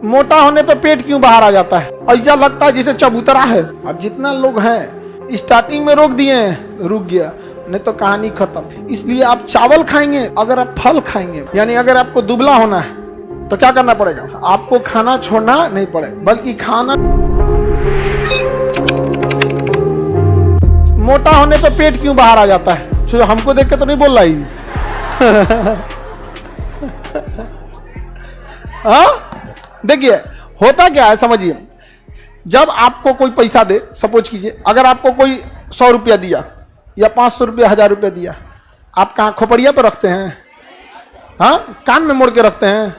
मोटा होने पे पेट क्यों बाहर आ जाता है? ऐसा लगता है जैसे चबूतरा है। अब जितना लोग हैं स्टार्टिंग में रोक दिए हैं, रुक गया, नहीं तो कहानी खत्म। इसलिए आप चावल खाएंगे, अगर आप फल खाएंगे, यानी अगर आपको दुबला होना है तो क्या करना पड़ेगा? आपको खाना छोड़ना नहीं पड़ेगा, बल्कि खाना। मोटा होने पे पेट क्यों बाहर आ जाता है? तो हमको देख के तो नहीं बोल रहा ही। हाँ, देखिए होता क्या है, समझिए। जब आपको कोई पैसा दे, सपोज कीजिए अगर आपको कोई 100 रुपया दिया या 500 रुपया, 1000 रुपया दिया, आप कहाँ खोपड़िया पे रखते हैं? हाँ, कान में मोड़ के रखते हैं,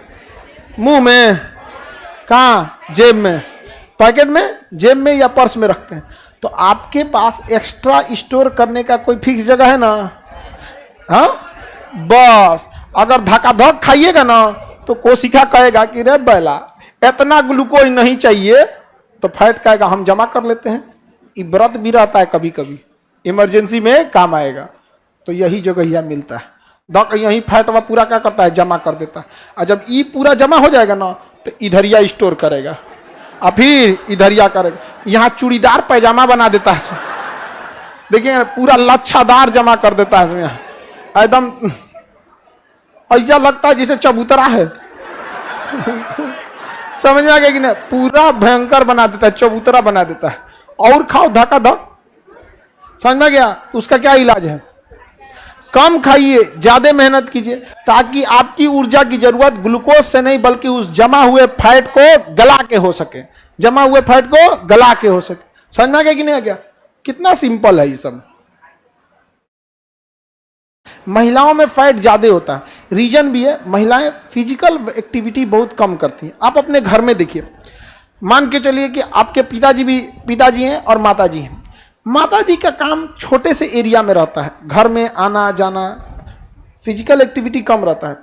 मुंह में, कहाँ, जेब में, पैकेट में, जेब में या पर्स में रखते हैं। तो आपके पास एक्स्ट्रा स्टोर करने का कोई फिक्स जगह है ना? हाँ, बस अगर धक्का-धक खाइएगा ना तो कोशिका कहेगा कि रे बैला इतना ग्लूकोज नहीं चाहिए, तो फैट कहेगा हम जमा कर लेते हैं। ये व्रत भी रहता है, कभी कभी इमरजेंसी में काम आएगा, तो यही जगह यह मिलता है। यही फैट वह पूरा क्या करता है, जमा कर देता है। और जब ये पूरा जमा हो जाएगा ना तो इधरिया स्टोर करेगा और फिर इधरिया करेगा। यहाँ चूड़ीदार पैजामा बना देता है, देखिए पूरा लच्छादार जमा कर देता है यहाँ, एकदम ऐसा लगता है जैसे चबूतरा है। समझ में आ गया कि नहीं? पूरा भयंकर बना देता है, चबूतरा बना देता है। और खाओ धक्का धक, समझ में गया? उसका क्या इलाज है? कम खाइए, ज्यादा मेहनत कीजिए, ताकि आपकी ऊर्जा की जरूरत ग्लूकोज से नहीं बल्कि उस जमा हुए फैट को गला के हो सके, जमा हुए फैट को गला के हो सके। समझ में आ गया कि नहीं आ गया? कितना सिंपल है ये सब। महिलाओं में फैट ज्यादा होता है, रीजन भी है, महिलाएं फिजिकल एक्टिविटी बहुत कम करती हैं। आप अपने घर में देखिए, मान के चलिए कि आपके पिताजी हैं और माताजी हैं। माताजी का काम छोटे से एरिया में रहता है, घर में आना जाना, फिजिकल एक्टिविटी कम रहता है।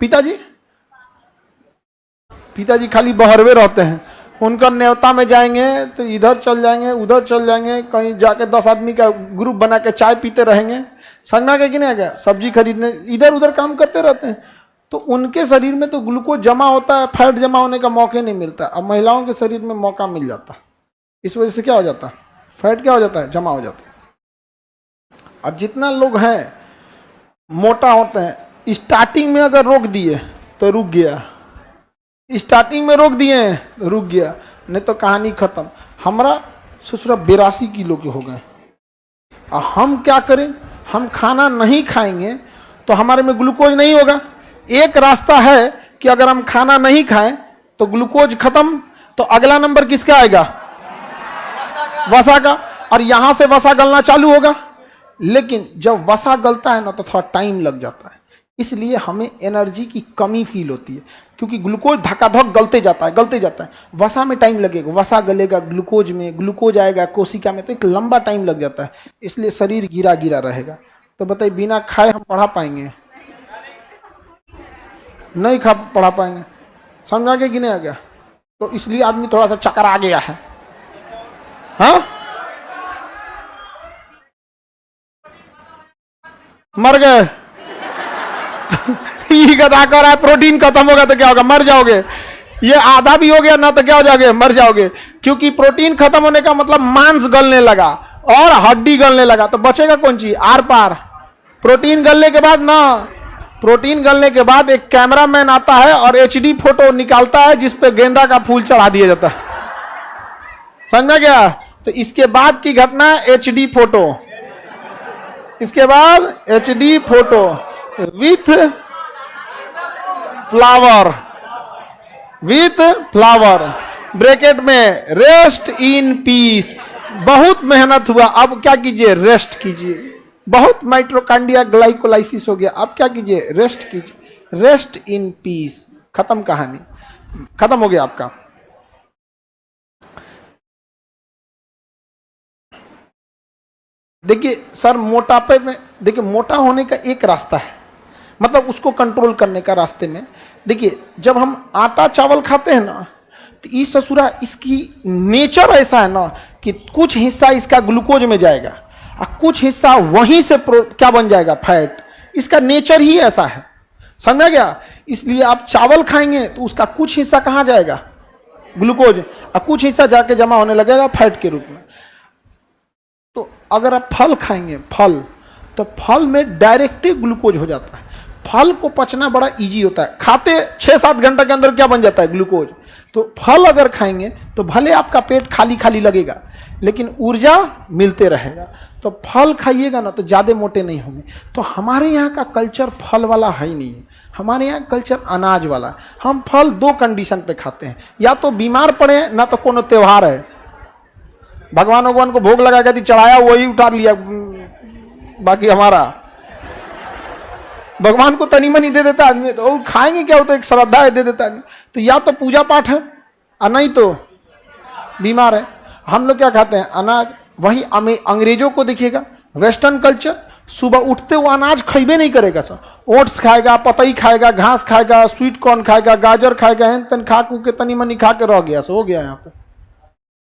पिताजी खाली बहरवे रहते हैं। उनका न्योता में जाएंगे तो इधर चल जाएंगे, उधर चल जाएंगे, कहीं जाके 10 आदमी का ग्रुप बना के चाय पीते रहेंगे। समझ में आ गया कि नहीं आ गया? सब्जी खरीदने इधर उधर काम करते रहते हैं। तो उनके शरीर में तो ग्लूकोज जमा होता है, फैट जमा होने का मौका नहीं मिलता। अब महिलाओं के शरीर में मौका मिल जाता है। इस वजह से क्या हो जाता है? फैट क्या हो जाता है? जमा हो जाता है। अब जितना लोग हैं मोटा होते हैं, स्टार्टिंग में अगर रोक दिए तो रुक गया, स्टार्टिंग में रोक दिए तो रुक गया, नहीं तो कहानी खत्म। हमारा ससुरा 82 किलो के हो गए। और हम क्या करें? हम खाना नहीं खाएंगे तो हमारे में ग्लूकोज नहीं होगा। एक रास्ता है कि अगर हम खाना नहीं खाएं तो ग्लूकोज खत्म, तो अगला नंबर किसका आएगा? वसा का। और यहां से वसा गलना चालू होगा। लेकिन जब वसा गलता है ना तो थोड़ा टाइम लग जाता है, इसलिए हमें एनर्जी की कमी फील होती है, क्योंकि ग्लूकोज धक्का-धक गलते जाता है। वसा में टाइम लगेगा, वसा गलेगा, ग्लूकोज में ग्लूकोज आएगा कोशिका में, तो एक लंबा टाइम लग जाता है। इसलिए शरीर गिरा गिरा रहेगा। तो बताइए बिना खाए हम पढ़ा पाएंगे? नहीं पढ़ा पाएंगे। समझा गया कि नहीं आ गया? तो इसलिए आदमी थोड़ा सा चक्कर आ गया है। हाँ, मर गए। ये गधा कर रहा है प्रोटीन खत्म होगा तो क्या होगा? मर जाओगे। ये आधा भी हो गया ना तो क्या हो जाओगे? मर जाओगे। क्योंकि प्रोटीन खत्म होने का मतलब मांस गलने लगा और हड्डी गलने लगा, तो बचेगा कौन चीज? Are par. प्रोटीन गलने के बाद एक कैमरामैन आता है और HD फोटो निकालता है जिसपे गेंदा का फूल चढ़ा दिया जाता है। समझा गया? तो इसके बाद की घटना HD फोटो, इसके बाद HD photo with flower bracket में रेस्ट इन पीस। बहुत मेहनत हुआ, अब क्या कीजिए? रेस्ट कीजिए। बहुत माइटोकॉन्ड्रिया ग्लाइकोलाइसिस हो गया, अब क्या कीजिए? रेस्ट कीजिए। रेस्ट इन पीस, खत्म कहानी, खत्म हो गया आपका। देखिए सर, मोटापे में देखिए मोटा होने का एक रास्ता है, मतलब उसको कंट्रोल करने का रास्ते में देखिए, जब हम आटा चावल खाते हैं ना तो ये ससुरा इसकी नेचर ऐसा है ना कि कुछ हिस्सा इसका ग्लूकोज में जाएगा और कुछ हिस्सा वहीं से क्या बन जाएगा? फैट। इसका नेचर ही ऐसा है। समझा गया? इसलिए आप चावल खाएंगे तो उसका कुछ हिस्सा कहाँ जाएगा? ग्लूकोज, और कुछ हिस्सा जाके जमा होने लगेगा फैट के रूप में। तो अगर आप फल खाएंगे, फल, तो फल में डायरेक्ट ग्लूकोज हो जाता है। फल को पचना बड़ा इजी होता है, खाते 6-7 घंटे के अंदर क्या बन जाता है, ग्लूकोज। तो फल अगर खाएंगे तो भले आपका पेट खाली खाली लगेगा, लेकिन ऊर्जा मिलते रहेगा। तो फल खाइएगा ना तो ज़्यादा मोटे नहीं होंगे। तो हमारे यहाँ का कल्चर फल वाला है ही नहीं, हमारे यहाँ कल्चर अनाज वाला है। हम फल 2 कंडीशन पे खाते हैं, या तो बीमार पड़े ना तो कोनो त्यौहार है, भगवान को भोग लगा के चढ़ाया वही उठा लिया, बाकी हमारा भगवान को तनी मनी दे देता आदमी, तो खाएंगे क्या, हो तो एक श्रद्धा है, दे देता आदमी। तो या तो पूजा पाठ है और नहीं तो बीमार है। हम लोग क्या खाते हैं, अनाज। वही अंग्रेजों को देखिएगा, वेस्टर्न कल्चर, सुबह उठते वो अनाज खइबे नहीं करेगा सर, ओट्स खाएगा, पतई खाएगा, घास खाएगा, स्वीट कॉर्न खाएगा, गाजर खाएगा, हेन तन खा कू के तनी मनी खा के रह गया, सो हो गया यहाँ पे,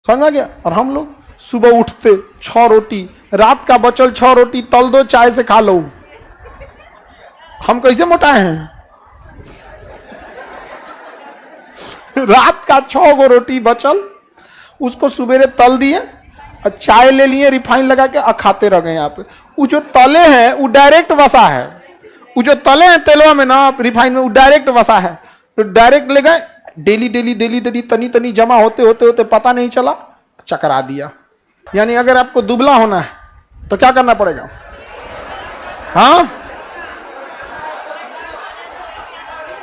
समझ गया। और हम लोग सुबह उठते 6 रोटी, रात का बचल 6 रोटी तल दो, चाय से खा लो। हम कैसे मोटाए हैं? रात का 6 गो रोटी बचल, उसको सुबेरे तल दिए और चाय ले लिए रिफाइन लगा के, और खाते रह गए। यहाँ पे वो जो तले हैं वो डायरेक्ट वसा है, वो जो तले हैं तेलवा में ना, रिफाइन में, वो डायरेक्ट वसा है। तो डायरेक्ट ले गए, डेली तनी तनी जमा होते होते होते पता नहीं चला, चकरा दिया। यानी अगर आपको दुबला होना है तो क्या करना पड़ेगा? हाँ,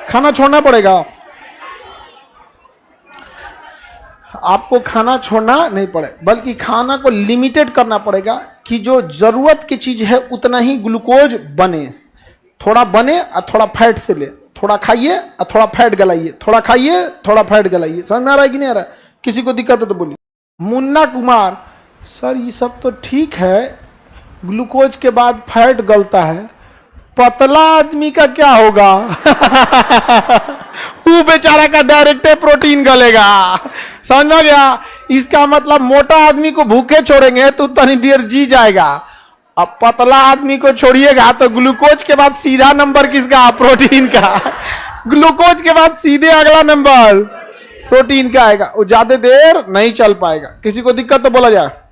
खाना छोड़ना पड़ेगा। आपको खाना छोड़ना नहीं पड़े, बल्कि खाना को लिमिटेड करना पड़ेगा कि जो जरूरत की चीज है उतना ही ग्लूकोज बने, थोड़ा बने और थोड़ा फैट से ले, थोड़ा खाइए और थोड़ा फैट गलाइए, थोड़ा खाइए थोड़ा फैट गलाइए। समझ में आ रहा है कि नहीं आ रहा है? किसी को दिक्कत है तो बोलिए। मुन्ना कुमार, सर ये सब तो ठीक है, ग्लूकोज के बाद फैट गलता है, पतला आदमी का क्या होगा? वो बेचारा का डायरेक्ट प्रोटीन गलेगा, समझ में गया? इसका मतलब मोटा आदमी को भूखे छोड़ेंगे तो तनी देर जी जाएगा, अब पतला आदमी को छोड़िएगा तो ग्लूकोज के बाद सीधा नंबर किसका? प्रोटीन का। ग्लूकोज के बाद सीधे अगला नंबर प्रोटीन का आएगा, वो ज्यादा देर नहीं चल पाएगा। किसी को दिक्कत तो बोला जाए।